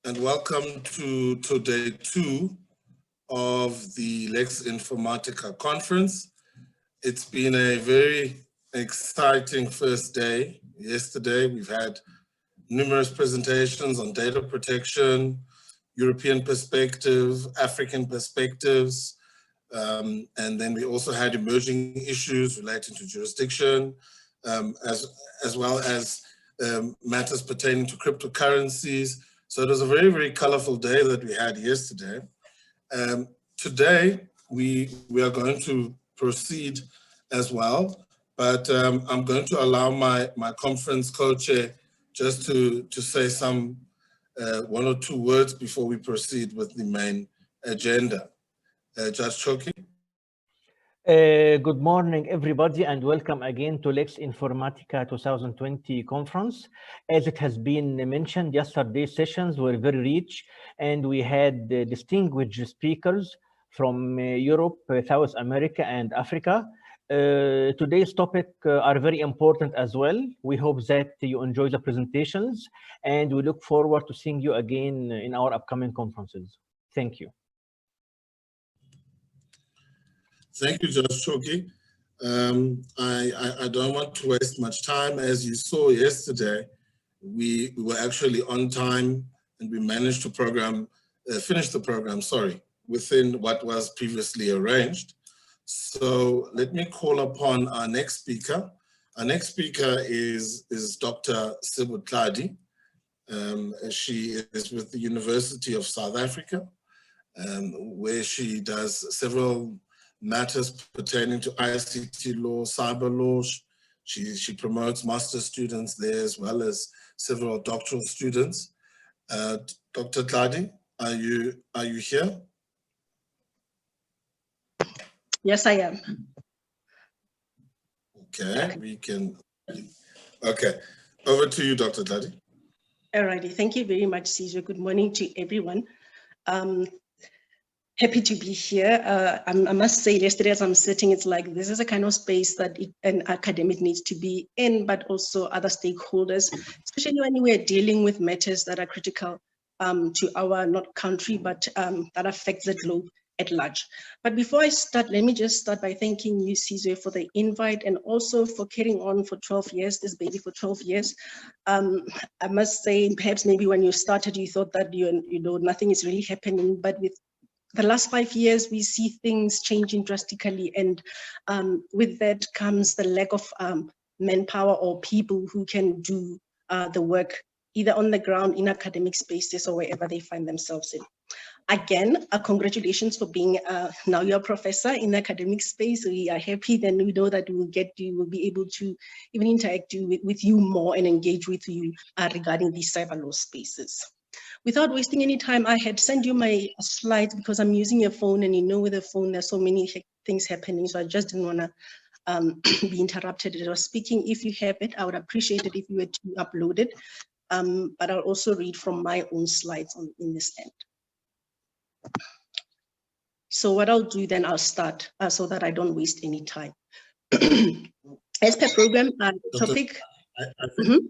and welcome to day 2 of the Lex-Informatica Conference. It's been a very exciting first day. Yesterday, we've had numerous presentations on data protection, European perspective, African perspectives, and then we also had emerging issues relating to jurisdiction, as well as matters pertaining to cryptocurrencies. So it was a very, very colorful day that we had yesterday. Today, we are going to proceed as well, but I'm going to allow my conference co-chair just to say some one or two words before we proceed with the main agenda. Judge Choki. Good morning, everybody, and welcome again to Lex-Informatica 2020 conference. As it has been mentioned, yesterday's sessions were very rich, and we had distinguished speakers from Europe, South America, and Africa. Today's topic are very important as well. We hope that you enjoy the presentations, and we look forward to seeing you again in our upcoming conferences. Thank you. Thank you, Judge Choki. I don't want to waste much time. As you saw yesterday, we were actually on time and we managed to finish the program, within what was previously arranged. So let me call upon our next speaker. Our next speaker is Dr. Sebo Tladi. She is with the University of South Africa, where she does several matters pertaining to ICT law, cyber law. She promotes master students there as well as several doctoral students. Dr. Tladi, are you here? Yes, I am. Okay, we can. Okay, over to you, Dr. Tladi. Alrighty, thank you very much, Caesar. Good morning to everyone. Happy to be here. I must say, yesterday as I'm sitting, it's like this is a kind of space that an academic needs to be in, but also other stakeholders, especially when we're dealing with matters that are critical to our not country, but that affects the globe at large. But before I start, let me just start by thanking you, Caesar, for the invite and also for carrying on for 12 years, this baby for 12 years. I must say, perhaps maybe when you started, you thought that nothing is really happening, but with the last 5 years, we see things changing drastically, and with that comes the lack of manpower or people who can do the work either on the ground, in academic spaces, or wherever they find themselves in. Again, congratulations for being now your professor in the academic space. We are happy, then we know that we'll be able to even interact with you more and engage with you regarding these cyber law spaces. Without wasting any time, I had sent you my slides because I'm using your phone, and with the phone, there's so many things happening. So I just didn't want to be interrupted as I was speaking. If you have it, I would appreciate it if you were to upload it. But I'll also read from my own slides in the stand. So what I'll do then, I'll start so that I don't waste any time. As per program topic. I think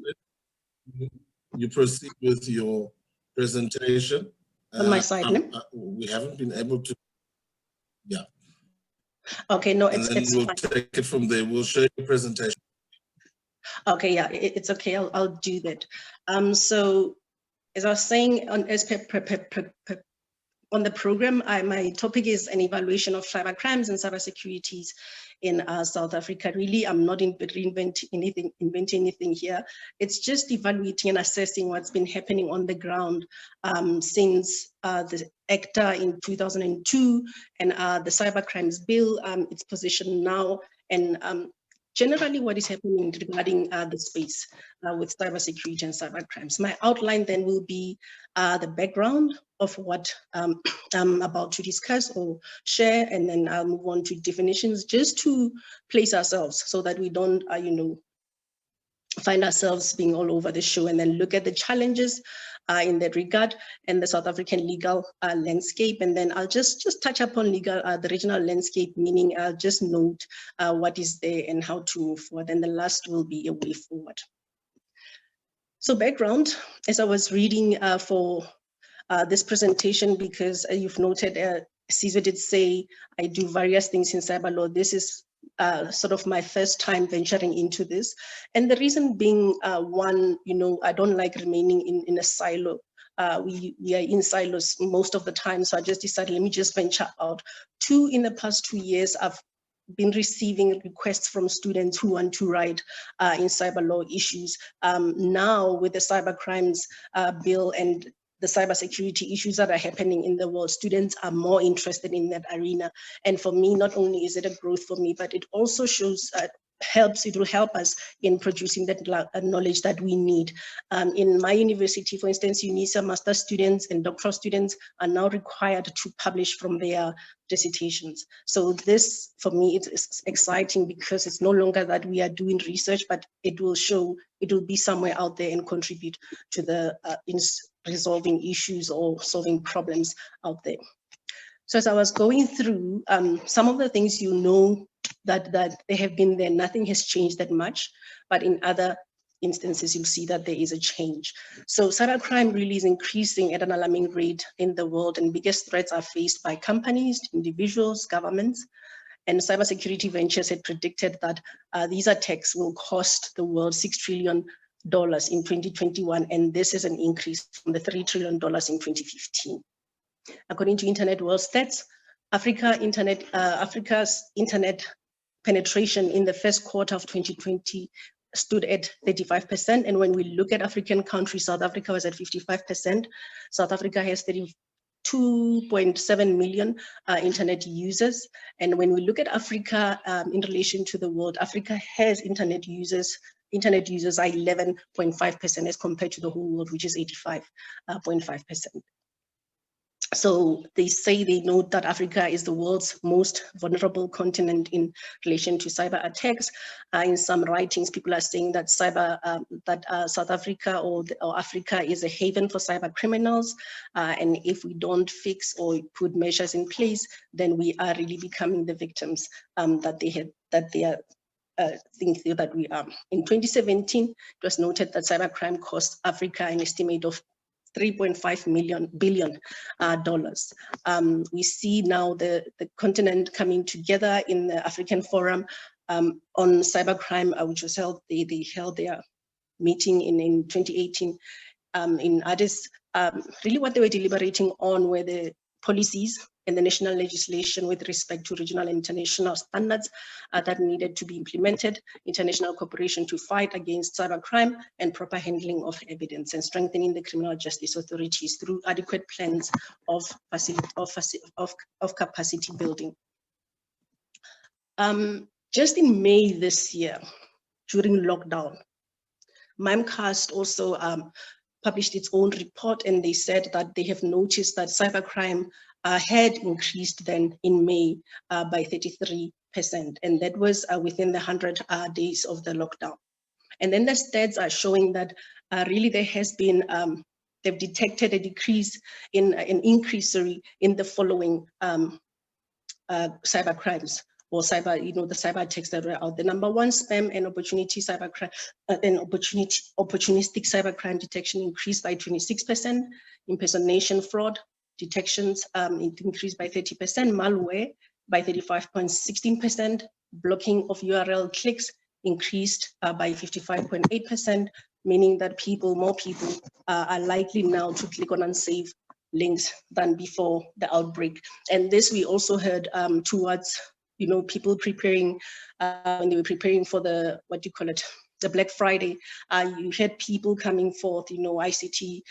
you proceed with your presentation. On my side, we haven't been able to, yeah. Okay, no, and then we'll take it from there. We'll show you the presentation. Okay, yeah, it's okay. I'll do that. So as I was saying, on the program, my topic is an evaluation of cyber crimes and cybersecurities in South Africa. Really, I'm not inventing anything here. It's just evaluating and assessing what's been happening on the ground since the ACTA in 2002 and the Cyber Crimes Bill, its position now, and generally what is happening regarding the space with cybersecurity and cyber crimes. My outline then will be the background of what I'm about to discuss or share, and then I'll move on to definitions just to place ourselves so that we don't, find ourselves being all over the show, and then look at the challenges in that regard and the South African legal landscape. And then I'll just touch upon the regional landscape, meaning I'll just note what is there and how to move forward. And the last will be a way forward. So background, as I was reading for this presentation because you've noted, Sebo did say, I do various things in cyber law. This is sort of my first time venturing into this. And the reason being, one, I don't like remaining in a silo. We are in silos most of the time, so I just decided, let me just venture out. Two, in the past 2 years, I've been receiving requests from students who want to write in cyber law issues. Now with the cyber crimes bill and the cybersecurity issues that are happening in the world, students are more interested in that arena. And for me, not only is it a growth for me, but it also shows it will help us in producing that knowledge that we need. In my university, for instance, UNISA master students and doctoral students are now required to publish from their dissertations. So this, for me, it's exciting because it's no longer that we are doing research, but it will be somewhere out there and contribute to the in resolving issues or solving problems out there. So as I was going through some of the things, that they have been there, nothing has changed that much, but in other instances, you'll see that there is a change. So cybercrime really is increasing at an alarming rate in the world, and biggest threats are faced by companies, individuals, governments, and cybersecurity ventures had predicted that these attacks will cost the world $6 trillion in 2021, and this is an increase from the $3 trillion in 2015. According to Internet World Stats, Africa's internet penetration in the first quarter of 2020 stood at 35%. And when we look at African countries, South Africa was at 55%. South Africa has 32.7 million internet users. And when we look at Africa in relation to the world, Africa has internet users are 11.5% as compared to the whole world, which is 85.5%. So they note that Africa is the world's most vulnerable continent in relation to cyber attacks. In some writings, people are saying that South Africa or Africa is a haven for cyber criminals. And if we don't fix or put measures in place, then we are really becoming the victims that they think that we are. In 2017, it was noted that cybercrime cost Africa an estimate of $3.5 billion. We see now the continent coming together in the African Forum on cybercrime, which was held, they held their meeting in 2018 in Addis. Really what they were deliberating on were the policies and the national legislation with respect to regional and international standards that needed to be implemented, international cooperation to fight against cybercrime, and proper handling of evidence, and strengthening the criminal justice authorities through adequate plans of capacity building. Just in May this year, during lockdown, Mimecast also published its own report, and they said that they have noticed that cybercrime had increased then in May by 33%, and that was within the 100 days of the lockdown. And then the stats are showing that really there has been, they've detected a decrease in an increase in the following cyber crimes, or cyber, the cyber attacks that were out there. Number one, spam and opportunistic cybercrime detection increased by 26%. Impersonation fraud detections it increased by 30%. Malware by 35.16%. Blocking of URL clicks increased by 55.8%, meaning that more people are likely now to click on unsafe links than before the outbreak. And this we also heard towards people preparing, when they were preparing for the, the Black Friday, you had people coming forth, ICT,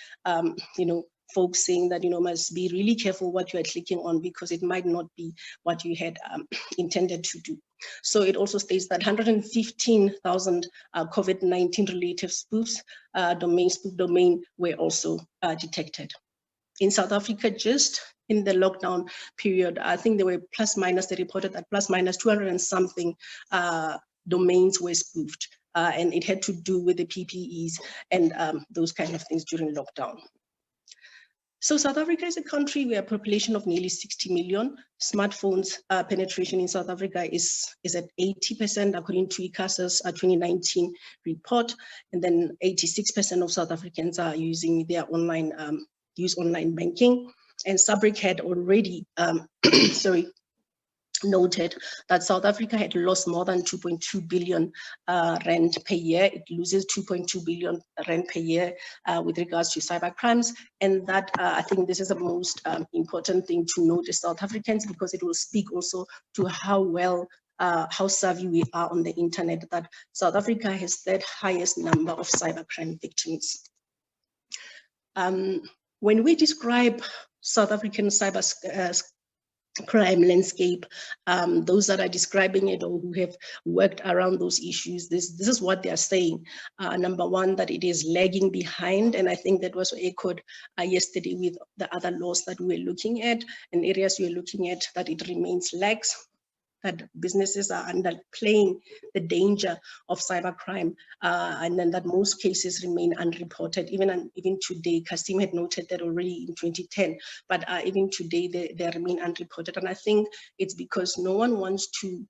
folks saying that, must be really careful what you are clicking on, because it might not be what you had intended to do. So it also states that 115,000 COVID-19 related spoofs, spoof domain were also detected. In South Africa, just in the lockdown period, I think they reported that plus minus 200 and something domains were spoofed. And it had to do with the PPEs and those kind of things during lockdown. So South Africa is a country with a population of nearly 60 million. Smartphones penetration in South Africa is at 80%, according to ICASA's 2019 report. And then 86% of South Africans are using their online use online banking. And Sabric had already, noted that South Africa had lost more than 2.2 billion rand per year. It loses 2.2 billion rand per year with regards to cyber crimes. And that I think this is the most important thing to note as South Africans, because it will speak also to how well, how savvy we are on the internet, that South Africa has the highest number of cybercrime victims. When we describe South African cyber crime landscape, those that are describing it or who have worked around those issues, this is what they are saying. Number one, that it is lagging behind, and I think that was echoed yesterday with the other laws that we were looking at and areas we were looking at, that it remains lax, that businesses are underplaying the danger of cybercrime, and then that most cases remain unreported. Even today, Kasim had noted that already in 2010, but even today they remain unreported. And I think it's because no one wants to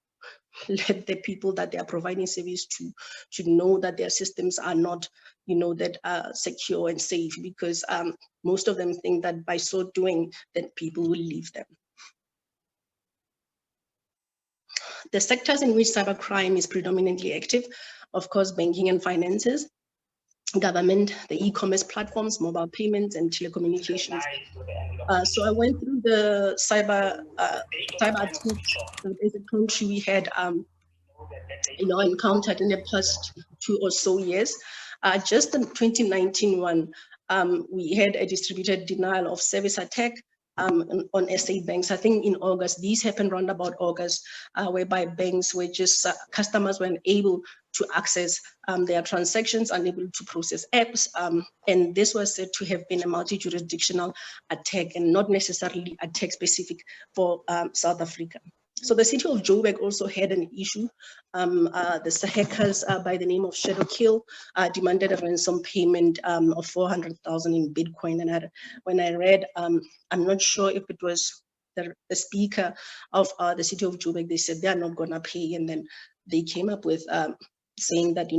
let the people that they are providing service to should know that their systems are not, that secure and safe, because most of them think that by so doing, that people will leave them. The sectors in which cybercrime is predominantly active, of course, banking and finances, government, the e-commerce platforms, mobile payments, and telecommunications. So I went through the cyber attacks that as a country we had encountered in the past 2 or so years. Just in 2019 one, we had a distributed denial of service attack on SA banks. I think in August, these happened around about August, whereby banks were just, customers were unable to access their transactions, unable to process apps. And this was said to have been a multi-jurisdictional attack and not necessarily attack specific for South Africa. So the city of Joburg also had an issue. The hackers by the name of Shadow Kill demanded a ransom payment of 400,000 in Bitcoin. And when I read, I'm not sure if it was the speaker of the city of Joburg, they said they are not gonna pay. And then they came up with saying that,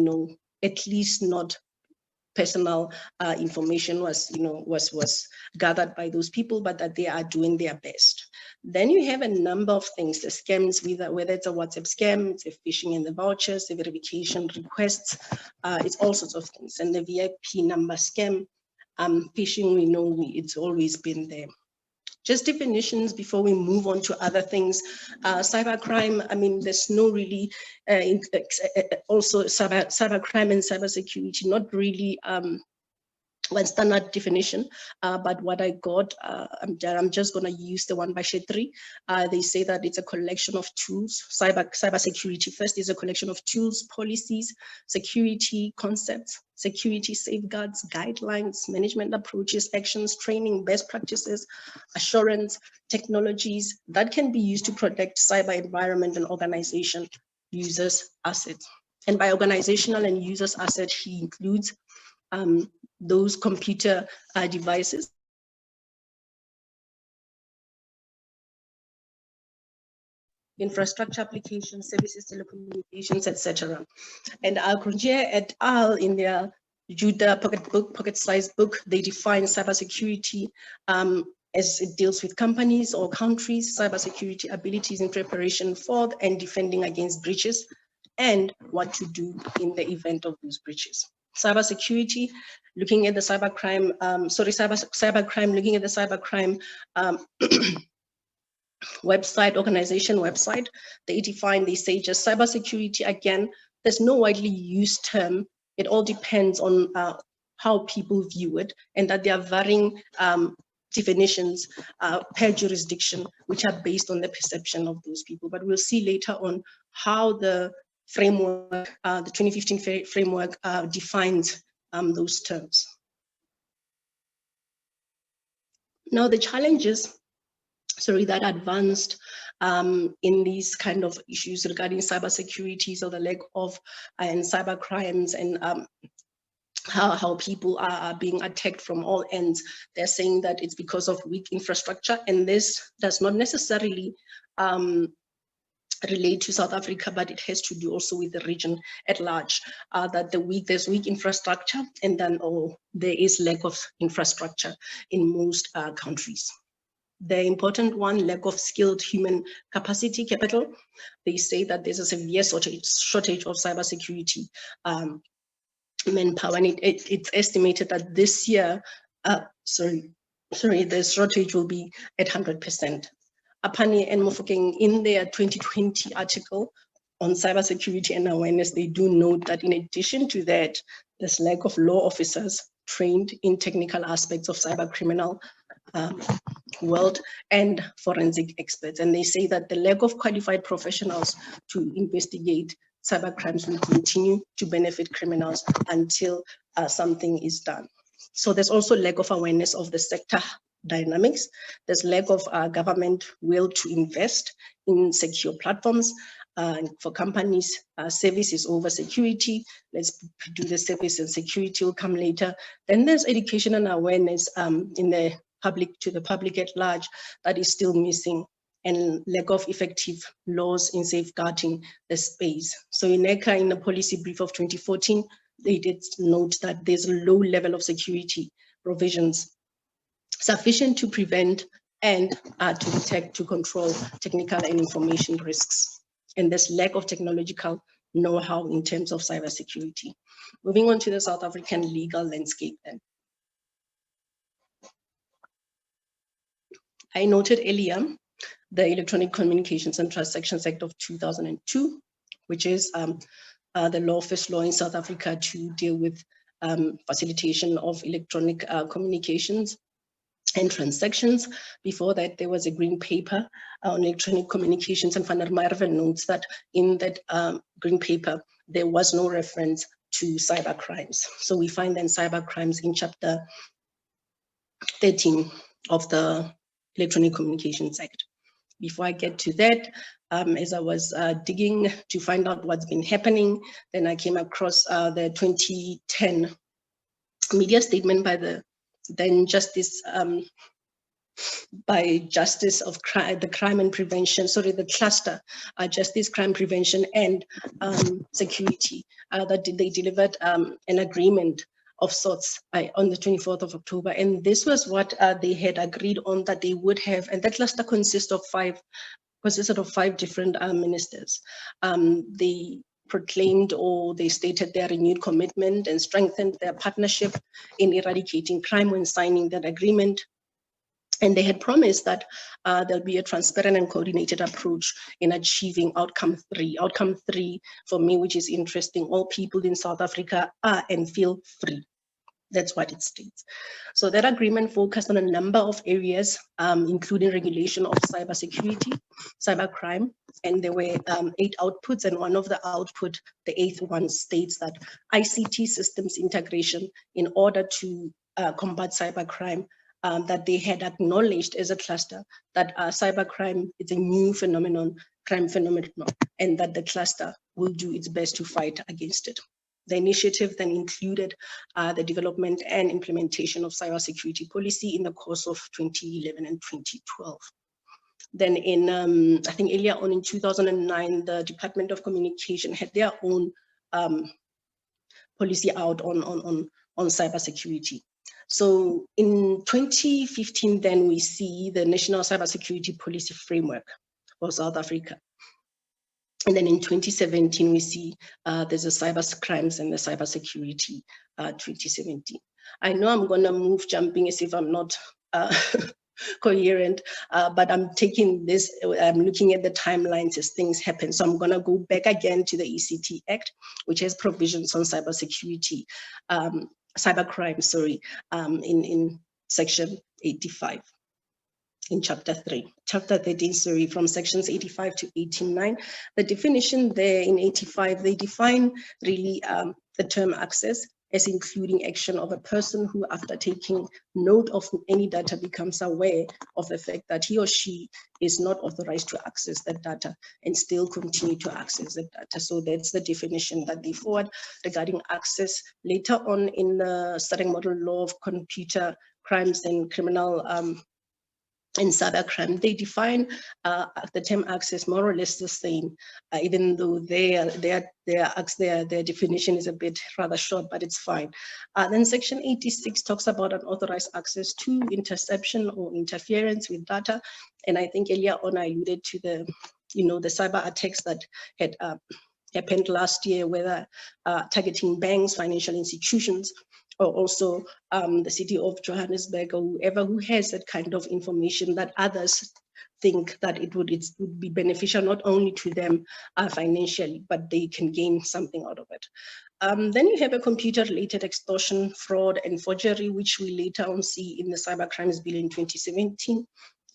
at least not personal information was gathered by those people, but that they are doing their best. Then you have a number of things, the scams, whether it's a WhatsApp scam, it's a phishing in the vouchers, the verification requests, it's all sorts of things. And the VIP number scam, phishing, we know it's always been there. Just definitions before we move on to other things. Cybercrime, I mean, there's no really, also cybercrime and cybersecurity, not really one standard definition, but what I got, I'm just gonna use the one by Shetri. They say that it's a collection of tools. Cybersecurity first is a collection of tools, policies, security concepts, security safeguards, guidelines, management approaches, actions, training, best practices, assurance, technologies that can be used to protect cyber environment and organization users' assets. And by organizational and users' assets, he includes those computer devices, infrastructure applications, services, telecommunications, etc. And Alcronje et al. In their Judah pocket-sized book, they define cybersecurity as it deals with companies or countries, cybersecurity abilities in preparation for and defending against breaches, and what to do in the event of those breaches. Cybersecurity, looking at the cybercrime, cybercrime, looking at the cybercrime website, organization website, they say just cybersecurity, again, there's no widely used term. It all depends on how people view it, and that there are varying definitions per jurisdiction, which are based on the perception of those people. But we'll see later on how the framework, the 2015 framework defines those terms. Now the challenges, that advanced in these kind of issues regarding cybersecurity, so the lack of and cyber crimes and how people are being attacked from all ends. They're saying that it's because of weak infrastructure, and this does not necessarily relate to South Africa, but it has to do also with the region at large, that there's weak infrastructure, and then there is lack of infrastructure in most countries. The important one, lack of skilled human capacity capital. They say that there's a severe shortage of cybersecurity manpower, and it's estimated that this year, the shortage will be at 100%. Apani and Mofokeng, in their 2020 article on cybersecurity and awareness, they do note that in addition to that, there's lack of law officers trained in technical aspects of cybercriminal world and forensic experts. And they say that the lack of qualified professionals to investigate cybercrimes will continue to benefit criminals until something is done. So there's also lack of awareness of the sector dynamics. There's lack of government will to invest in secure platforms for companies. Service is over security. Let's do the service, and security will come later. Then there's education and awareness in the public, to the public at large, that is still missing, and lack of effective laws in safeguarding the space. So INECA, in the policy brief of 2014, they did note that there's a low level of security provisions sufficient to prevent and to detect, to control technical and information risks. And there's lack of technological know-how in terms of cybersecurity. Moving on to the South African legal landscape then. I noted earlier the Electronic Communications and Transactions Act of 2002, which is the first law in South Africa to deal with facilitation of electronic communications and transactions. Before that, there was a green paper on electronic communications, and Van der Merwe notes that in that green paper, there was no reference to cybercrimes. So we find then cybercrimes in chapter 13 of the Electronic Communications Act. Before I get to that, as I was digging to find out what's been happening, then I came across the 2010 media statement by the then Justice of Crime, the Crime and Prevention, the cluster, Justice, Crime Prevention and Security, that they delivered an agreement of sorts on the 24th of October. And this was what they had agreed on that they would have, and that cluster consisted of five different ministers. They proclaimed, or they stated, their renewed commitment and strengthened their partnership in eradicating crime when signing that agreement. And they had promised that there'll be a transparent and coordinated approach in achieving outcome three. Outcome three, for me, which is interesting, all people in South Africa are and feel free. That's what it states. So that agreement focused on a number of areas, including regulation of cybersecurity, cybercrime, and there were 8 outputs, and one of the output, the 8th one, states that ICT systems integration in order to combat cybercrime, that they had acknowledged as a cluster that cybercrime is a new crime phenomenon, and that the cluster will do its best to fight against it. The initiative then included the development and implementation of cybersecurity policy in the course of 2011 and 2012. Then in, I think earlier on in 2009, the Department of Communication had their own policy out on cybersecurity. So in 2015, then we see the National Cybersecurity Policy Framework for South Africa. And then in 2017, we see there's a cybercrimes and the cybersecurity 2017. I know I'm gonna jumping as if I'm not coherent, but I'm taking this, I'm looking at the timelines as things happen. So I'm gonna go back again to the ECT Act, which has provisions on cybersecurity, cybercrime, sorry, in section 85. In chapter 3, chapter 13, sorry, from sections 85 to 89. The definition there in 85, they define really the term access as including action of a person who, after taking note of any data, becomes aware of the fact that he or she is not authorized to access that data and still continue to access that data. So that's the definition that they forward regarding access. Later on in the starting model law of computer crimes and criminal in cybercrime, they define the term access more or less the same, even though their definition is a bit rather short, but it's fine. Then section 86 talks about unauthorized access to, interception or interference with data. And I think earlier on I alluded to the, the cyber attacks that had happened last year, whether targeting banks, financial institutions, or also the city of Johannesburg, or whoever who has that kind of information that others think that it would be beneficial not only to them financially, but they can gain something out of it. Then you have a computer-related extortion, fraud, and forgery, which we later on see in the Cybercrimes Bill in 2017.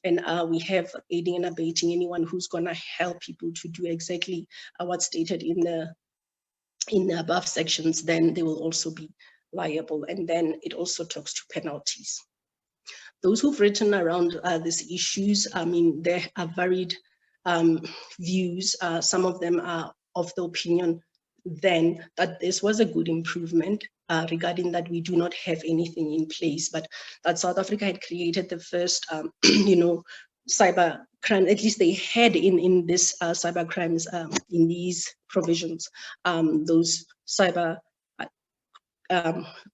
And we have aiding and abetting anyone who's going to help people to do exactly what's stated in the above sections, then they will also be liable. And then it also talks to penalties. Those who've written around these issues, I mean, there are varied views. Some of them are of the opinion then that this was a good improvement regarding that we do not have anything in place, but that South Africa had created the first, cyber crime, at least they had in this cyber crimes, in these provisions, those cyber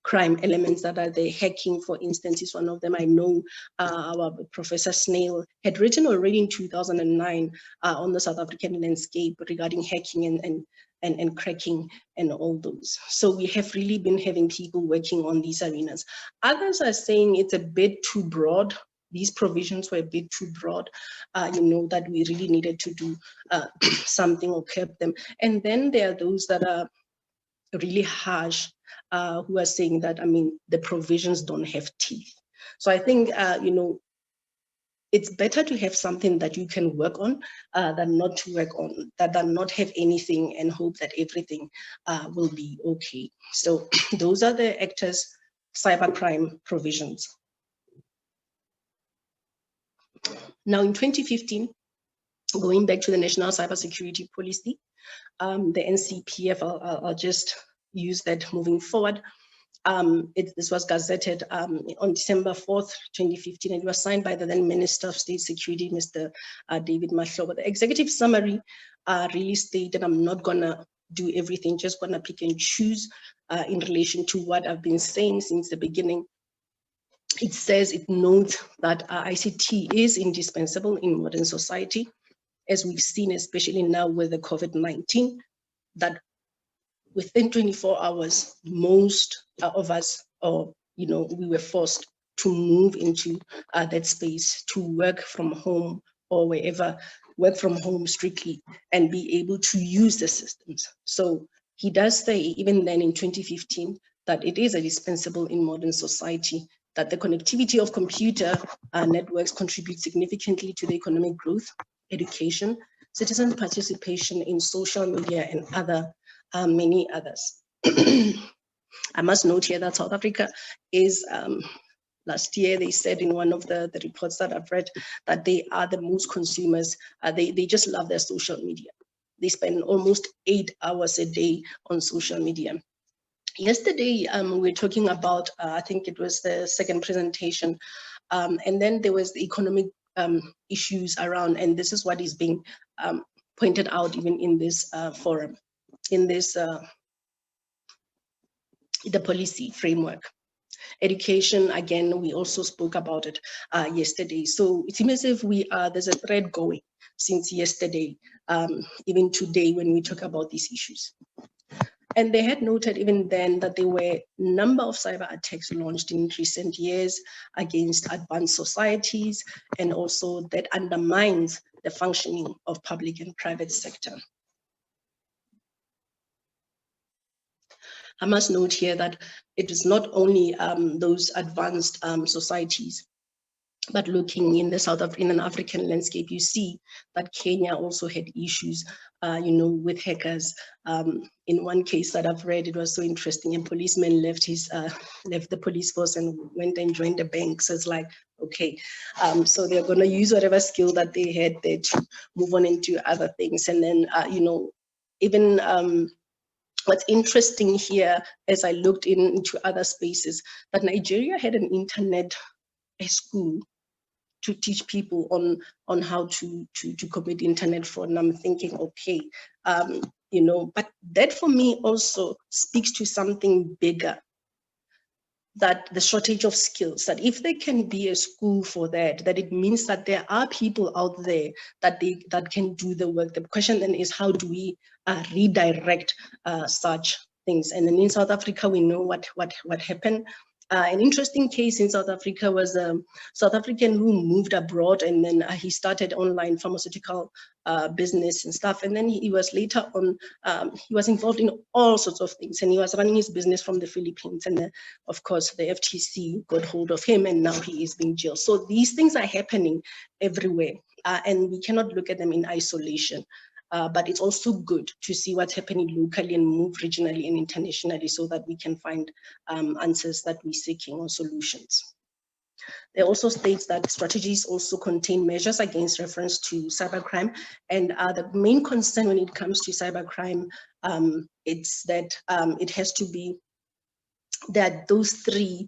crime elements that are the hacking, for instance, is one of them. I know our Professor Snail had written already in 2009 on the South African landscape regarding hacking and cracking and all those. So we have really been having people working on these arenas. Others are saying it's a bit too broad. These provisions were a bit too broad, that we really needed to do something or curb them. And then there are those that are really harsh, who are saying that, I mean, the provisions don't have teeth. So I think, it's better to have something that you can work on than not to work on, than not have anything and hope that everything will be okay. So those are the actors' cybercrime provisions. Now in 2015, going back to the National Cybersecurity Policy, the NCPF, I'll just use that moving forward. This was gazetted on December 4th, 2015, and it was signed by the then Minister of State Security, Mr. David Mahlobo. The executive summary really stated, I'm not gonna do everything, just gonna pick and choose in relation to what I've been saying since the beginning. It says, it notes that ICT is indispensable in modern society, as we've seen, especially now with the COVID-19, that within 24 hours, most of us, we were forced to move into that space, to work from home or wherever, work from home strictly, and be able to use the systems. So he does say, even then in 2015, that it is indispensable in modern society, that the connectivity of computer networks contributes significantly to the economic growth, education, citizen participation in social media, and many others. I must note here that South Africa is, last year they said in one of the reports that I've read, that they are the most consumers. They just love their social media. They spend almost 8 hours a day on social media. Yesterday, we were talking about, I think it was the second presentation, and then there was the economic issues around, and this is what is being pointed out even in this forum, in this, the policy framework. Education, again, we also spoke about it yesterday. So it seems as if there's a thread going since yesterday, even today when we talk about these issues. And they had noted even then that there were a number of cyber attacks launched in recent years against advanced societies, and also that undermines the functioning of public and private sector. I must note here that it is not only those advanced societies, but looking in in an African landscape, you see that Kenya also had issues, with hackers. In one case that I've read, it was so interesting. A policeman left the police force and went and joined a bank. So it's like, okay, so they're going to use whatever skill that they had there to move on into other things. And then, even what's interesting here, as I looked into other spaces, that Nigeria had an internet school to teach people on how to commit internet fraud. And I'm thinking, okay, you know, but that for me also speaks to something bigger, that the shortage of skills, that if there can be a school for that, that it means that there are people out there that can do the work. The question then is, how do we redirect such things? And then in South Africa, we know what happened. An interesting case in South Africa was a South African who moved abroad, and then he started online pharmaceutical business and stuff. And then he was later on, he was involved in all sorts of things, and he was running his business from the Philippines. And of course, the FTC got hold of him, and now he is being jailed. So these things are happening everywhere, and we cannot look at them in isolation. But it's also good to see what's happening locally and move regionally and internationally, so that we can find answers that we're seeking or solutions. There also states that strategies also contain measures against reference to cybercrime. And the main concern when it comes to cybercrime, it's that it has to be that those three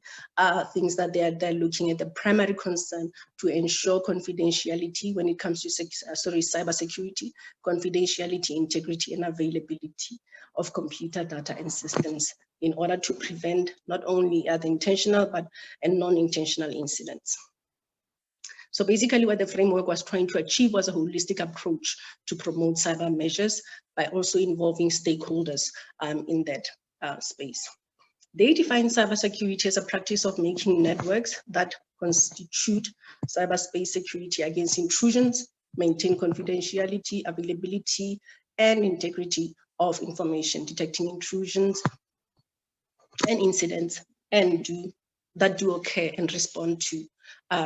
things that they're looking at. The primary concern to ensure confidentiality when it comes to cybersecurity, confidentiality, integrity, and availability of computer data and systems in order to prevent not only the intentional and non-intentional incidents. So basically what the framework was trying to achieve was a holistic approach to promote cyber measures by also involving stakeholders in that space. They define cybersecurity as a practice of making networks that constitute cyberspace security against intrusions, maintain confidentiality, availability, and integrity of information, detecting intrusions and incidents that do occur and respond to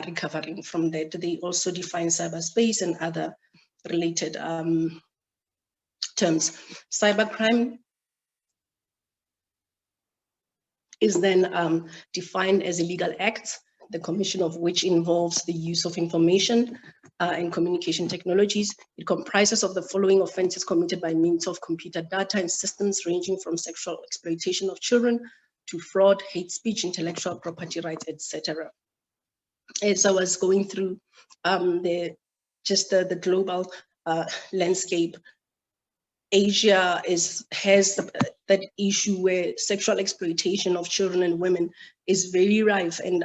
recovering from that. They also define cyberspace and other related terms. Cybercrime is then defined as illegal acts, the commission of which involves the use of information and communication technologies. It comprises of the following offenses committed by means of computer data and systems, ranging from sexual exploitation of children to fraud, hate speech, intellectual property rights, etc. As I was going through the global landscape, Asia has that issue where sexual exploitation of children and women is very rife. And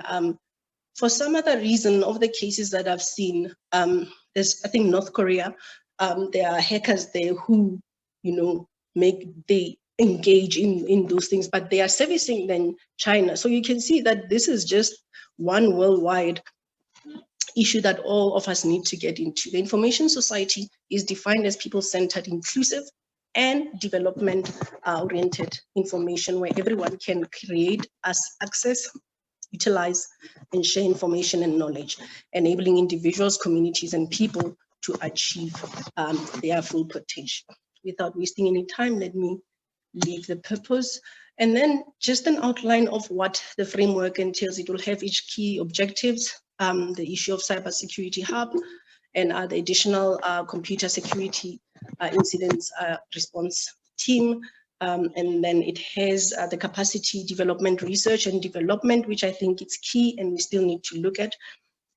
for some other reason, of the cases that I've seen, there's, I think, North Korea, there are hackers there who, you know, they engage in those things, but they are servicing then China. So you can see that this is just one worldwide issue that all of us need to get into. The information society is defined as people-centered, inclusive, and development-oriented information where everyone can create, access, utilize, and share information and knowledge, enabling individuals, communities, and people to achieve their full potential. Without wasting any time, let me leave the purpose. And then just an outline of what the framework entails. It will have each key objectives, the issue of cybersecurity hub, and the additional computer security incidents response team. And then it has the capacity development, research and development, which I think is key and we still need to look at,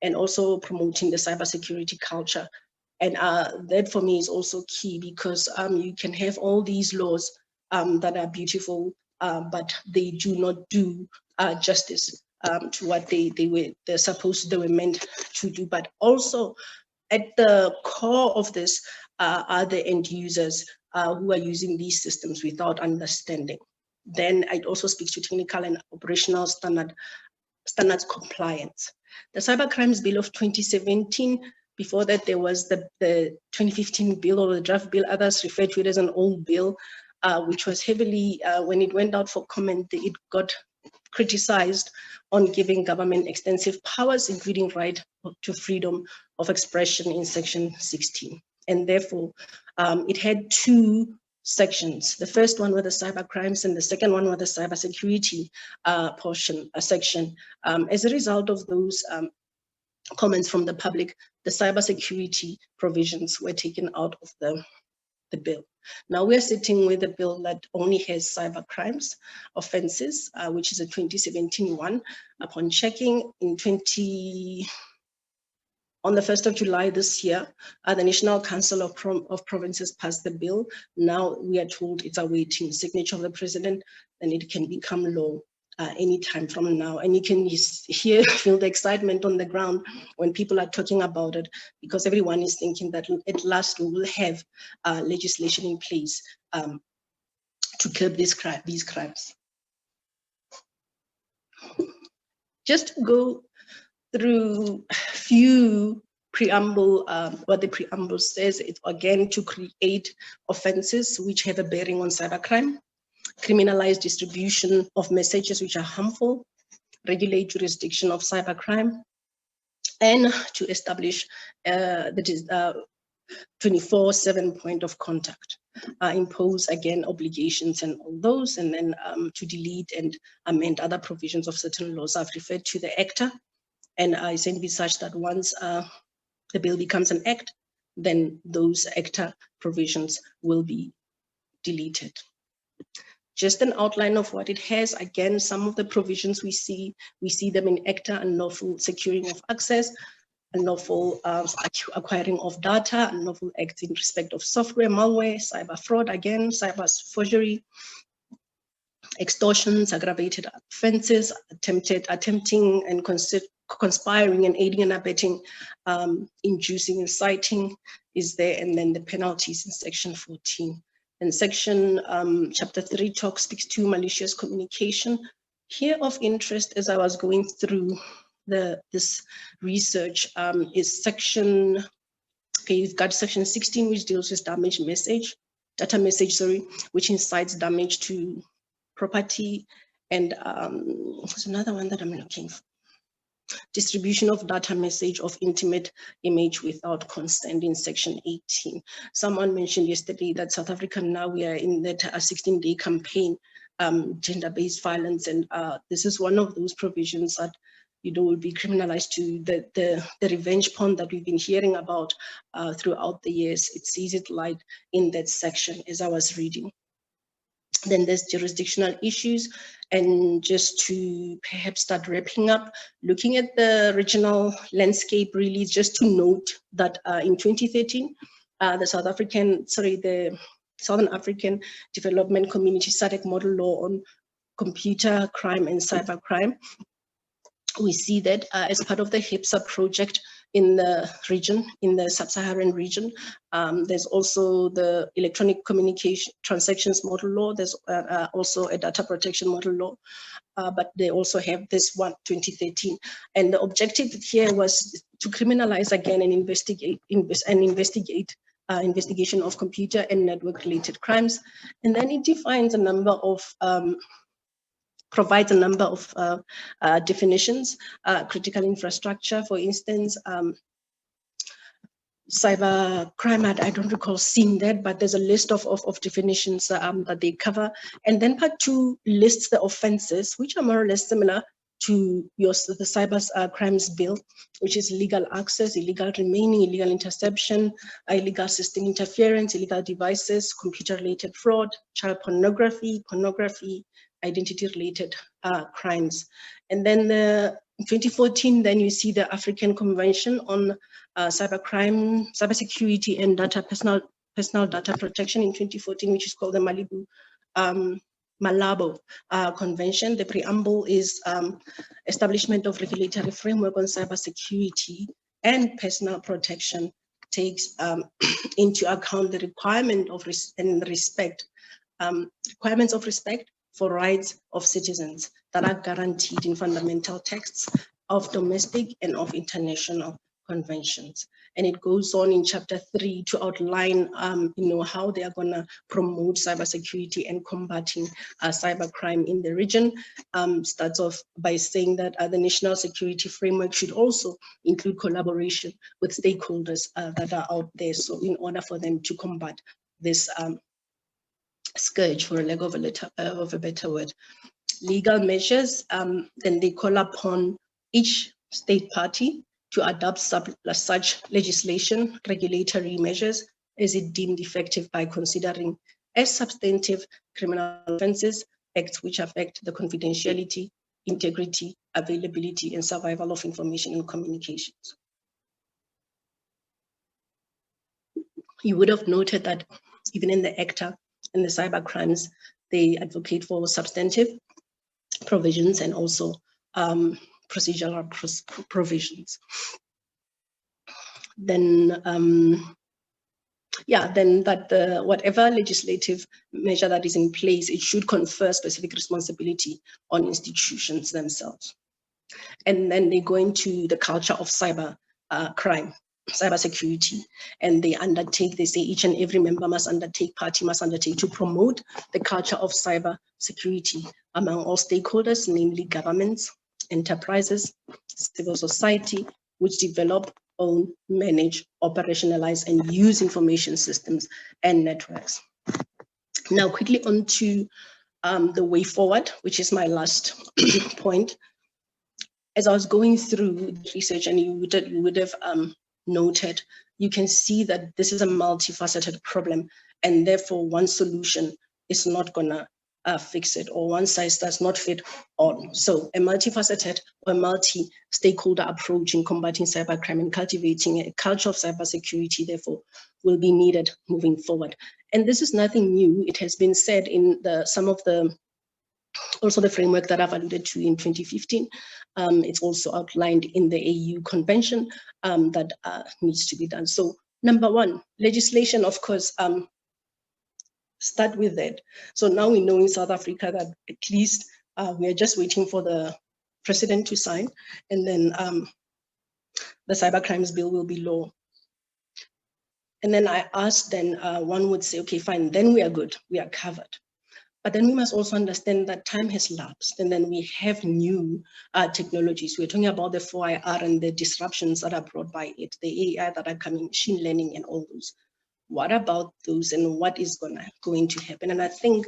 and also promoting the cybersecurity culture. And that for me is also key, because you can have all these laws that are beautiful, but they do not do justice to what they were meant to do. But also at the core of this are the end users who are using these systems without understanding. Then it also speaks to technical and operational standards compliance. The Cybercrimes Bill of 2017, before that there was the 2015 bill, or the draft bill, others refer to it as an old bill, which was heavily, when it went out for comment, it got criticized on giving government extensive powers, including right to freedom of expression in section 16. And therefore, it had two sections. The first one were the cyber crimes, and the second one were the cybersecurity section. As a result of those comments from the public, the cybersecurity provisions were taken out of the bill. Now we're sitting with a bill that only has cyber crimes offenses, which is a 2017 one. Upon checking in On the 1st of July this year, the National Council of Provinces passed the bill. Now we are told it's awaiting signature of the president, and it can become law anytime from now. And you can feel the excitement on the ground when people are talking about it, because everyone is thinking that at last we will have legislation in place to curb these crimes. Just to go through a few preamble, what the preamble says, it's again to create offenses which have a bearing on cybercrime, criminalize distribution of messages which are harmful, regulate jurisdiction of cybercrime, and to establish the 24/7 point of contact, impose again obligations and all those, and then to delete and amend other provisions of certain laws. I've referred to the ACTA, and I envisage that once the bill becomes an act, then those ACTA provisions will be deleted. Just an outline of what it has. Again, some of the provisions we see them in ACTA: unlawful securing of access, unlawful acquiring of data, unlawful acts in respect of software, malware, cyber fraud, again, cyber forgery, extortions, aggravated offenses, attempting and conspiring and aiding and abetting, inducing, inciting is there, and then the penalties in section 14. And section chapter 3 speaks to malicious communication. Here of interest, as I was going through this research, is section, okay, you've got section 16, which deals with data message, which incites damage to property, and there's another one that I'm looking for. Distribution of data message of intimate image without consent in section 18. Someone mentioned yesterday that South Africa, now we are in that 16-day campaign, gender-based violence, and this is one of those provisions that will be criminalized to the revenge porn that we've been hearing about throughout the years. It sees it light in that section as I was reading. Then there's jurisdictional issues, and just to perhaps start wrapping up, looking at the regional landscape, really just to note that in 2013, the Southern African Development Community SADC model law on computer crime and cybercrime. We see that as part of the HIPSA project in the region, in the sub-Saharan region, there's also the electronic communication transactions model law. There's also a data protection model law, but they also have this one, 2013. And the objective here was to criminalize again and investigation of computer and network-related crimes. And then it defines a number of provides a number of definitions, critical infrastructure, for instance, cybercrime, I don't recall seeing that, but there's a list of definitions that they cover. And then part 2 lists the offenses, which are more or less similar to the cyber crimes bill, which is illegal access, illegal remaining, illegal interception, illegal system interference, illegal devices, computer-related fraud, child pornography, identity-related crimes. And then in 2014, then you see the African Convention on Cybercrime, Cybersecurity and Personal Data Protection in 2014, which is called the Malabo Convention. The preamble is establishment of regulatory framework on cybersecurity and personal protection, takes into account the requirement of requirements of respect for rights of citizens that are guaranteed in fundamental texts of domestic and of international conventions. And it goes on in chapter 3 to outline, how they are going to promote cybersecurity and combating cybercrime in the region. Starts off by saying that the national security framework should also include collaboration with stakeholders that are out there. So in order for them to combat this scourge, for a lack of a better word, legal measures, then they call upon each state party to adopt such legislation, regulatory measures, as it deemed effective by considering as substantive criminal offenses acts which affect the confidentiality, integrity, availability, and survival of information and communications. You would have noted that even in the ACTA and the cyber crimes, they advocate for substantive provisions and also procedural provisions. Then, then that whatever legislative measure that is in place, it should confer specific responsibility on institutions themselves. And then they go into the culture of cyber crime, cybersecurity, and they say each and every member party must undertake to promote the culture of cybersecurity among all stakeholders, namely governments, enterprises, civil society, which develop, own, manage, operationalize, and use information systems and networks. Now, quickly on to the way forward, which is my last point. As I was going through the research, and you would have noted, you can see that this is a multifaceted problem, and therefore one solution is not gonna fix it, or one size does not fit all. So a multifaceted or multi-stakeholder approach in combating cybercrime and cultivating a culture of cybersecurity, therefore, will be needed moving forward. And this is nothing new. It has been said in also the framework that I've alluded to in 2015. It's also outlined in the AU convention that needs to be done. So number one, legislation, of course, start with that. So now we know in South Africa that at least we are just waiting for the president to sign, and then the cybercrimes bill will be law. And then I asked, then one would say, okay, fine, then we are good, we are covered. But then we must also understand that time has lapsed, and then we have new technologies. We're talking about the 4IR and the disruptions that are brought by it, the AI that are coming, machine learning and all those. What about those, and what is going to happen? And I think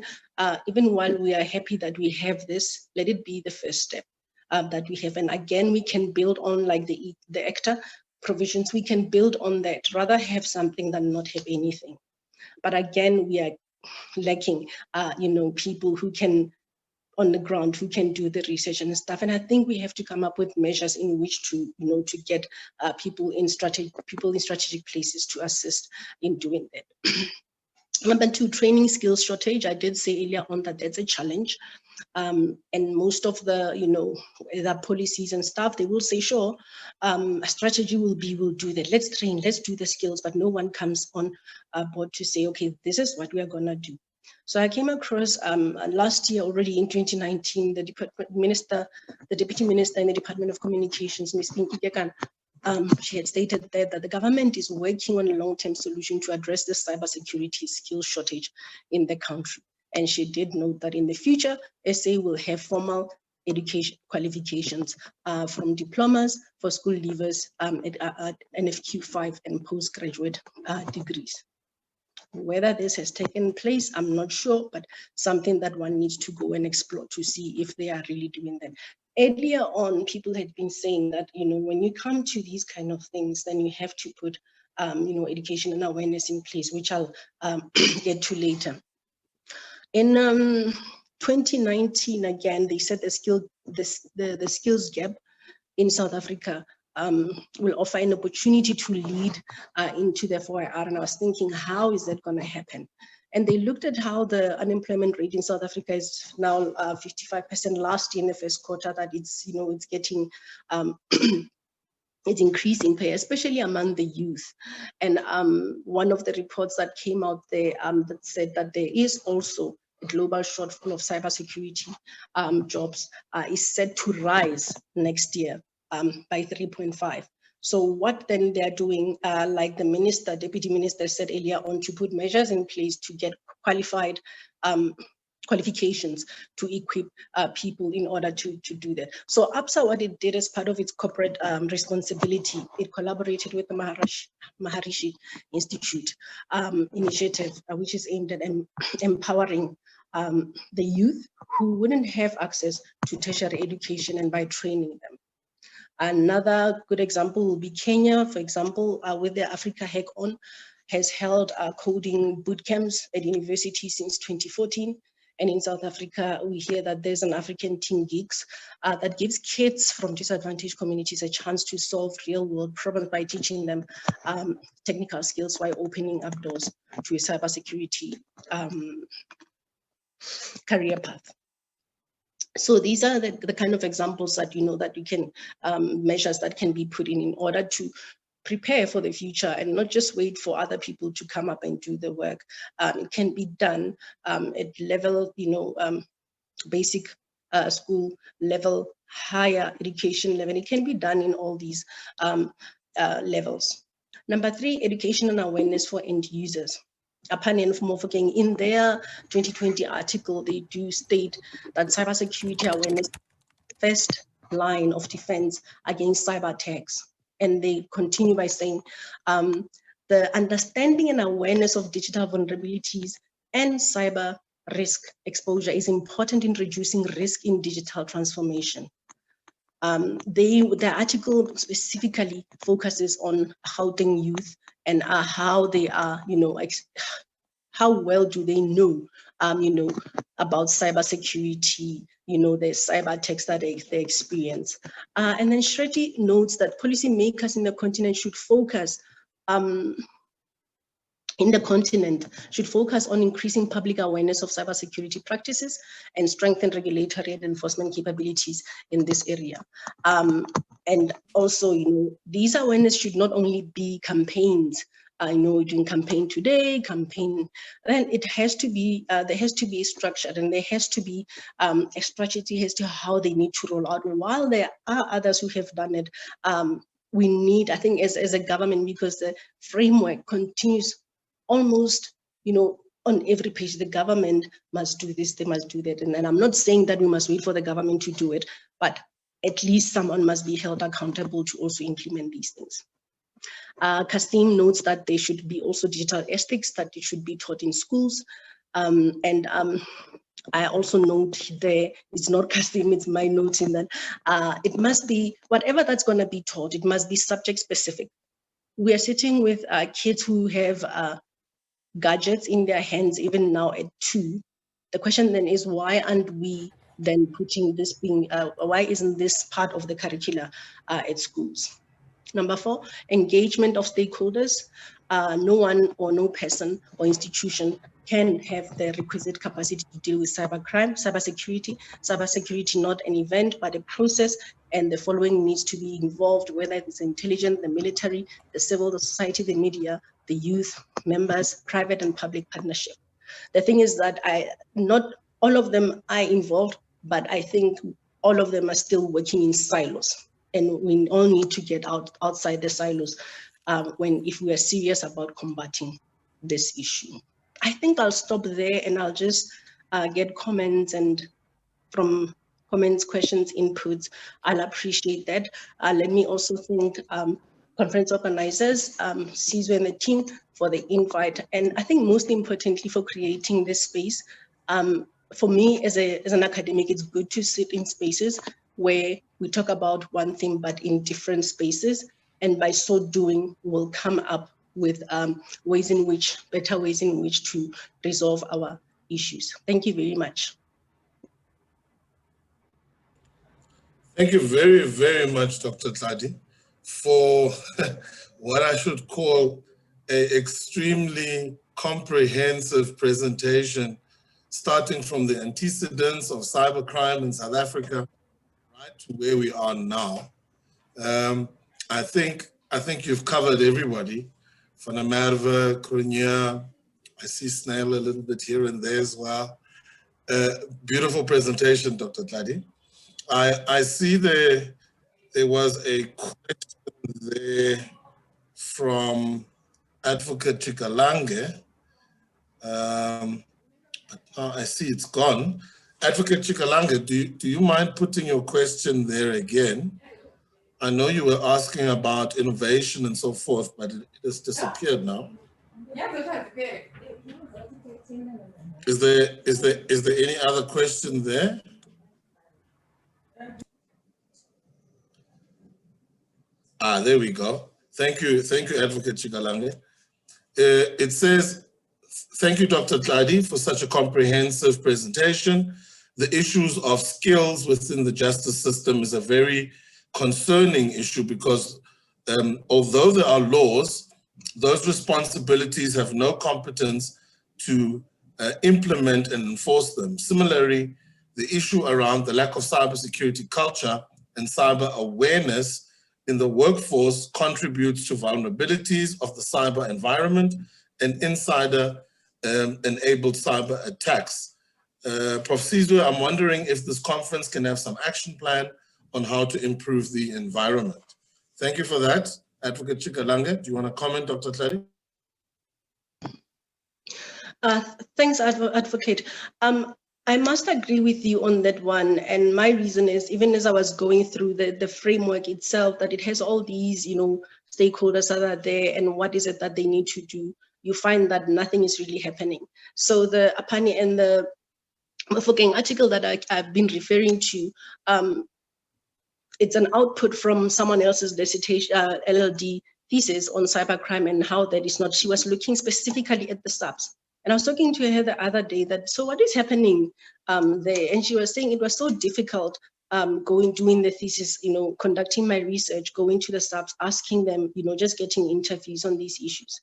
even while we are happy that we have this, let it be the first step that we have. And again, we can build on like the ACTA provisions, we can build on that, rather have something than not have anything. But again, we are lacking, people who can, on the ground, who can do the research and stuff. And I think we have to come up with measures in which to, to get people in strategic places to assist in doing that. Number two, training skills shortage. I did say earlier on that that's a challenge. And most of the, the policies and stuff, they will say, sure, a strategy will be, we'll do that. Let's train, let's do the skills, but no one comes on board to say, okay, this is what we are gonna do. So I came across last year already in 2019, the deputy minister in the Department of Communications, Ms. Pinky Dekan, she had stated there that the government is working on a long-term solution to address the cybersecurity skills shortage in the country. And she did note that in the future, SA will have formal education qualifications from diplomas for school leavers at NFQ5 and postgraduate degrees. Whether this has taken place, I'm not sure, but something that one needs to go and explore to see if they are really doing that. Earlier on, people had been saying that, when you come to these kind of things, then you have to put, education and awareness in place, which I'll get to later. In 2019, again, they said the skills gap in South Africa will offer an opportunity to lead into the 4IR. And I was thinking, how is that going to happen? And they looked at how the unemployment rate in South Africa is now 55% last year in the first quarter, that it's, it's getting, it's increasing pay, especially among the youth. And one of the reports that came out there that said that there is also a global shortfall of cybersecurity jobs is set to rise next year by 3.5. So what then they're doing, like the deputy minister said earlier on, to put measures in place to get qualified qualifications to equip people in order to do that. So APSA, what it did as part of its corporate responsibility, it collaborated with the Maharishi Institute initiative, which is aimed at empowering the youth who wouldn't have access to tertiary education, and by training them. Another good example will be Kenya, for example, with the Africa Hack On, has held coding boot camps at universities since 2014. And in South Africa, we hear that there's an African Teen Geeks that gives kids from disadvantaged communities a chance to solve real-world problems by teaching them technical skills while opening up doors to a cybersecurity career path. So these are the kind of examples that that you can measures that can be put in order to prepare for the future and not just wait for other people to come up and do the work. It can be done at level, basic school level, higher education level. It can be done in all these levels. Number 3, education and awareness for end users. Upon Mofokeng, in their 2020 article, they do state that cybersecurity awareness is the first line of defense against cyber attacks. And they continue by saying, the understanding and awareness of digital vulnerabilities and cyber risk exposure is important in reducing risk in digital transformation. The article specifically focuses on Gauteng youth and how they are, how well do they know, about cybersecurity, the cyber attacks that they experience. And then Shreddy notes that policymakers in the continent should focus on increasing public awareness of cybersecurity practices and strengthen regulatory and enforcement capabilities in this area. And also, these awareness should not only be campaigns, doing campaign today, campaign, then it has to be, there has to be structured and there has to be a strategy as to how they need to roll out. And while there are others who have done it, we need, I think as a government, because the framework continues almost, on every page, the government must do this, they must do that. And I'm not saying that we must wait for the government to do it, but at least someone must be held accountable to also implement these things. Kasim notes that there should be also digital ethics, that it should be taught in schools. I also note there, it's not Kasim, it's my note in that it must be, whatever that's going to be taught, it must be subject specific. We are sitting with kids who have gadgets in their hands even now at 2. The question then is, why aren't we then putting this being, why isn't this part of the curricula at schools? Number 4, engagement of stakeholders. No one or no person or institution can have the requisite capacity to deal with cybercrime, cybersecurity not an event, but a process, and the following needs to be involved, whether it's intelligence, the military, the civil society, the media, the youth, members, private and public partnership. The thing is that not all of them are involved, but I think all of them are still working in silos. And we all need to get outside the silos if we are serious about combating this issue. I think I'll stop there and I'll just get comments, and from comments, questions, inputs, I'll appreciate that. Let me also thank conference organizers, Sizwe and the team for the invite. And I think most importantly for creating this space. For me as an academic, it's good to sit in spaces where we talk about one thing, but in different spaces. And by so doing, we'll come up with better ways in which to resolve our issues. Thank you very much. Thank you very, very much, Dr. Tladi, for what I should call an extremely comprehensive presentation, starting from the antecedents of cybercrime in South Africa, right to where we are now. I think you've covered everybody, from Merve, Krunya, I see Snail a little bit here and there as well. Beautiful presentation, Dr. Tladi. I see there was a question there from Advocate Chikalange. But now I see it's gone. Advocate Chikalange, do you mind putting your question there again? I know you were asking about innovation and so forth, but it has disappeared now. Is there any other question there? There we go. Thank you, Advocate Chikalange. It says, Thank you, Dr. Tladi, for such a comprehensive presentation. The issues of skills within the justice system is a very concerning issue because although there are laws, those responsibilities have no competence to implement and enforce them. Similarly, the issue around the lack of cybersecurity culture and cyber awareness in the workforce contributes to vulnerabilities of the cyber environment and insider-enabled cyber attacks. Prof. Sizwe, I'm wondering if this conference can have some action plan on how to improve the environment. Thank you for that. Advocate Chikalange, do you want to comment, Dr. Tladi? Thanks, Advocate. I must agree with you on that one. And my reason is, even as I was going through the framework itself, that it has all these, stakeholders that are there and what is it that they need to do, you find that nothing is really happening. So the Apani and the Mafokeng article that I've been referring to, it's an output from someone else's dissertation, LLD thesis on cybercrime and how that is not, she was looking specifically at the subs. And I was talking to her the other day that, so what is happening there? And she was saying it was so difficult doing the thesis, conducting my research, going to the subs, asking them, just getting interviews on these issues.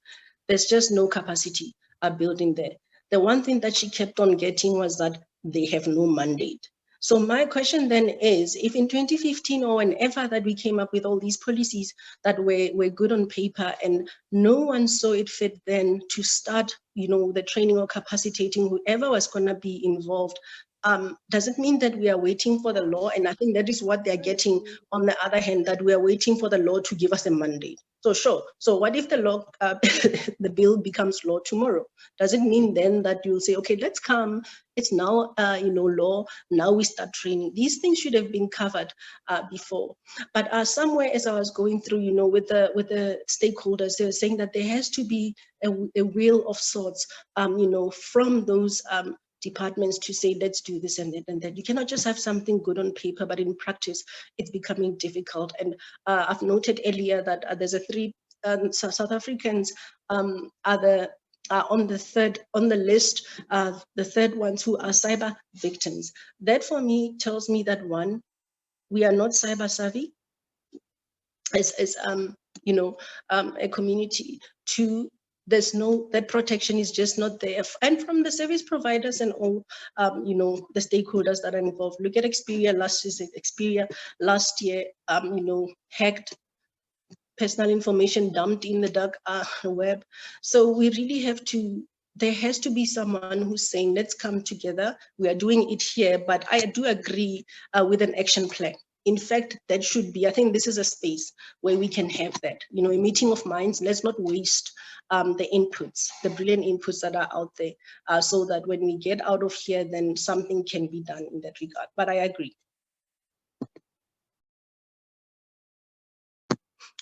There's just no capacity building there. The one thing that she kept on getting was that they have no mandate. So my question then is, if in 2015 or whenever that we came up with all these policies that were good on paper and no one saw it fit then to start, the training or capacitating whoever was going to be involved, does it mean that we are waiting for the law? And I think that is what they're getting on the other hand, that we are waiting for the law to give us a mandate. So sure. So what if the law, the bill becomes law tomorrow? Does it mean then that you'll say, okay, let's come, it's now, law, now we start training. These things should have been covered before. But somewhere as I was going through, with the stakeholders, they were saying that there has to be a will of sorts, from those departments to say, let's do this and that and that. You cannot just have something good on paper, but in practice, it's becoming difficult. And I've noted earlier that there's South Africans are on the list, the third ones who are cyber victims. That for me tells me that one, we are not cyber savvy as a community. Two, that protection is just not there. And from the service providers and all, the stakeholders that are involved. Look at Xperia last year, hacked, personal information dumped in the dark web. So we really have to, there has to be someone who's saying, let's come together. We are doing it here, but I do agree with an action plan. In fact, that should be, I think this is a space where we can have that, a meeting of minds. Let's not waste the inputs, the brilliant inputs that are out there, so that when we get out of here, then something can be done in that regard. But I agree.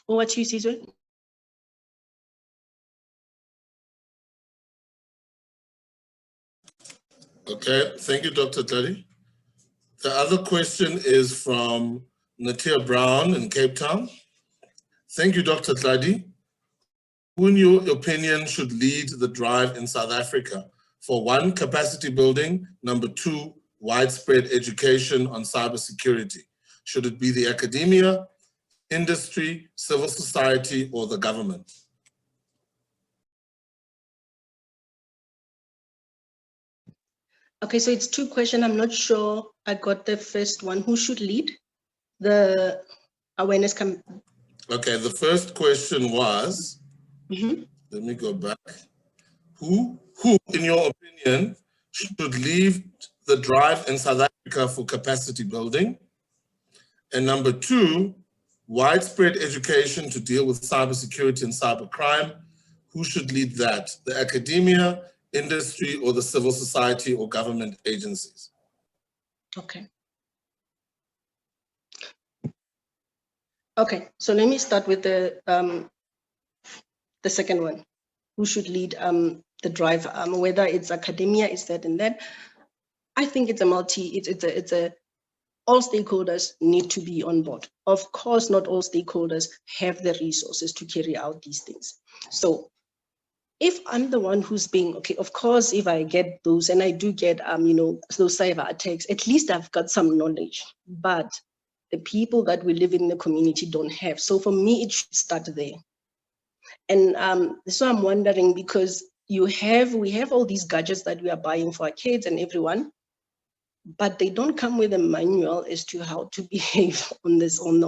Over to you, Sizwe. Okay, thank you, Dr. Tladi. The other question is from Natia Brown in Cape Town. Thank you, Dr. Tladi. Who, in your opinion, should lead the drive in South Africa for 1, capacity building, number 2, widespread education on cybersecurity? Should it be the academia, industry, civil society, or the government? Okay, so it's 2 questions. I'm not sure I got the first one. Who should lead the awareness campaign? Okay, the first question was, let me go back. Who, in your opinion, should lead the drive in South Africa for capacity building? And number 2, widespread education to deal with cybersecurity and cybercrime. Who should lead that? The academia, industry, or the civil society or government agencies? Okay. Okay, so let me start with the second one. Who should lead the drive? Whether it's academia, is that and that. I think it's all stakeholders need to be on board. Of course, not all stakeholders have the resources to carry out these things. So if I'm the one who's being, okay, of course, if I get those, and I do get, those cyber attacks, at least I've got some knowledge, but the people that we live in the community don't have. So for me, it should start there. And so I'm wondering, because we have all these gadgets that we are buying for our kids and everyone, but they don't come with a manual as to how to behave on this, in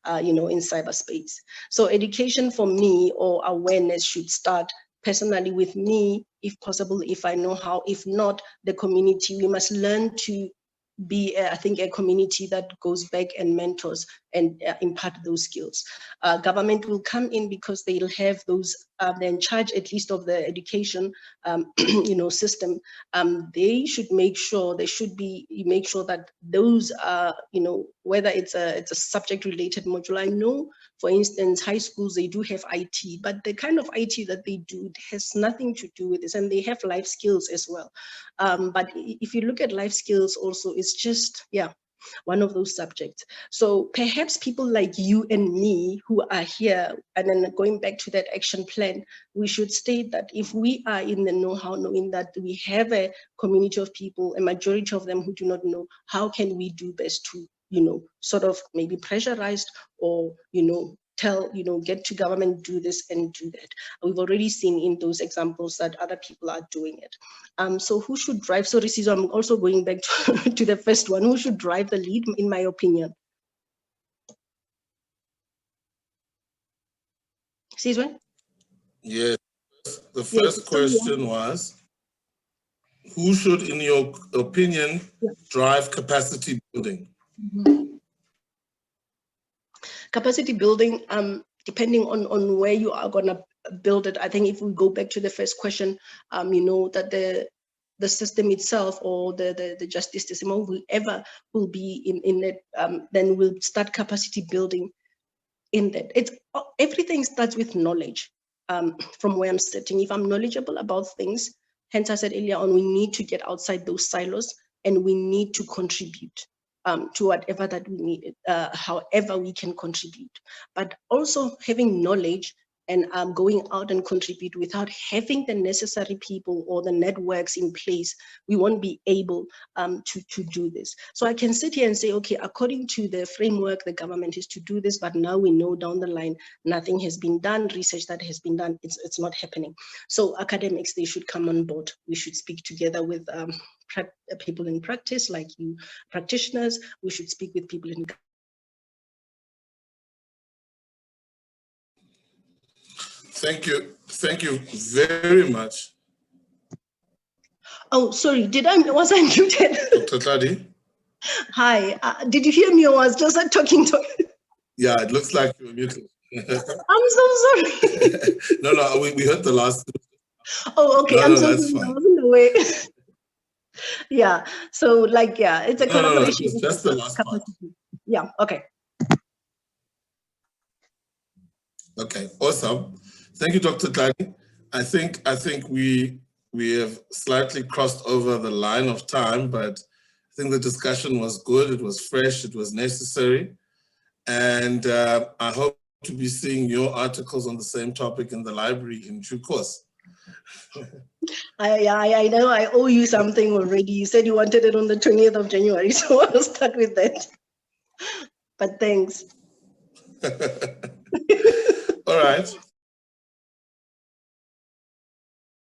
cyberspace. So education for me, or awareness, should start personally with me, if possible, if I know how. If not, the community. We must learn to be, I think, a community that goes back and mentors and impart those skills. Government will come in because they'll have those, they're in charge at least of the education, system. They should make sure, make sure that those are, whether it's a subject related module. I know, for instance, high schools, they do have IT, but the kind of IT that they do has nothing to do with this, and they have life skills as well. But if you look at life skills also, it's just, one of those subjects. So perhaps people like you and me who are here, and then going back to that action plan, we should state that if we are in the know-how, knowing that we have a community of people, a majority of them who do not know, how can we do best to, sort of maybe pressurized, or, get to government, do this and do that. We've already seen in those examples that other people are doing it. So who should drive? So Risizo, I'm also going back to the first one. Who should drive the lead, in my opinion? Sizwe? Yes, the first question was, who should, in your opinion, drive capacity building? Capacity building, depending on where you are going to build it. I think if we go back to the first question, that the system itself, or the justice system, or whoever will be in it, then we'll start capacity building in that. Everything starts with knowledge. From where I'm sitting, if I'm knowledgeable about things, hence I said earlier on, we need to get outside those silos, and we need to contribute to whatever that we need, however we can contribute. But also having knowledge and going out and contribute without having the necessary people or the networks in place, we won't be able to do this. So I can sit here and say, okay, according to the framework, the government is to do this, but now we know down the line, nothing has been done, research that has been done, it's not happening. So academics, they should come on board. We should speak together with people in practice, like you practitioners. We should speak with people in. Thank you very much. Oh, sorry, was I muted? Dr. Tladi? Hi, did you hear me, or was just talking to? Yeah, it looks like you were muted. I'm so sorry. No, we heard the last. Oh, okay, I'm so that's sorry, fine. I wasn't aware. Yeah, so it's a collaboration. No, just the last part. Yeah, okay. Okay, awesome. Thank you, Dr. Tladi. I think we have slightly crossed over the line of time, but I think the discussion was good. It was fresh. It was necessary. And I hope to be seeing your articles on the same topic in the library in due course. I know I owe you something already. You said you wanted it on the 20th of January, so I'll start with that. But thanks. All right.